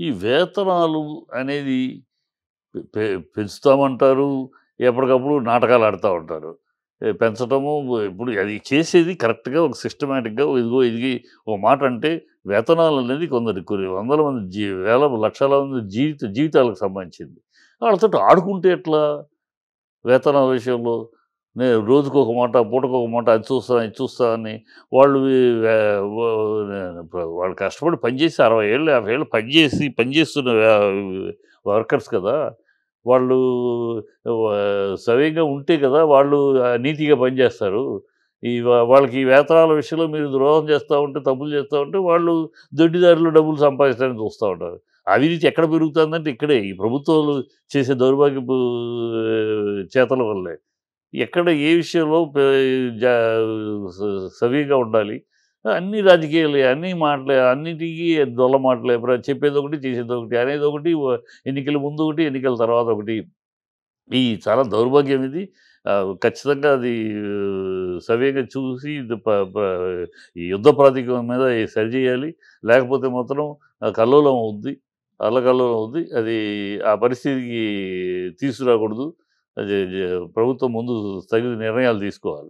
ఈ వేతనాలు అనేది పె పె పెంచుతామంటారు. ఎప్పటికప్పుడు నాటకాలు ఆడుతా ఉంటారు. పెంచటము ఇప్పుడు అది చేసేది కరెక్ట్‌గా ఒక సిస్టమాటిక్‌గా ఇదిగో ఇది ఒక మాట అంటే వేతనాలనేది కొన్ని వందల మంది వేల లక్షల మంది జీవితాలకు సంబంధించింది. వాళ్ళతోటి ఆడుకుంటే ఎట్లా? వేతనాల విషయంలో రోజుకొక మాట, పూటకొక మాట అది చూస్తా, ఇది చూస్తా అని వాళ్ళు వే వ వాళ్ళు కష్టపడి పనిచేసి 60 ఏళ్ళు, 50 ఏళ్ళు పనిచేస్తున్న వర్కర్స్ కదా! వాళ్ళు వ సవ్యంగా ఉంటే కదా! వాళ్ళు నీతిగా పనిచేస్తారు. వాళ్ళకి ఈ వేతనాల విషయంలో మీరు ద్రోహం చేస్తా ఉంటే, తప్పులు చేస్తా ఉంటే వాళ్ళు దొడ్డిదారిలో డబ్బులు సంపాదించడానికి చూస్తా ఉంటారు. అవినీతి ఎక్కడ పెరుగుతుందంటే ఇక్కడే ఈ ప్రభుత్వాలు చేసే దౌర్భాగ్యపు చేతల వల్లే. ఎక్కడ ఏ విషయంలో జా స సవ్యంగా ఉండాలి. అన్ని రాజకీయాలే, అన్ని మాటలే, అన్నిటికి దొల్ల మాటలే. చెప్పేదొకటి, చేసేదొకటి, అనేదొకటి, ఎన్నికల ముందు ఒకటి, ఎన్నికల తర్వాత ఒకటి. చాలా దౌర్భాగ్యం ఇది. ఖచ్చితంగా అది సవ్యంగా చూసి ఇది ప ప ఈ యుద్ధ ప్రాతిపదిక మీద సరిజేయాలి. లేకపోతే మాత్రం కల్లోలం అవుద్ది. అల్లకల్లోలం అవుద్ది. అది ఆ పరిస్థితికి తీసుకురాకూడదు. అది ప్రభుత్వం ముందు తగిన నిర్ణయాలు తీసుకోవాలి.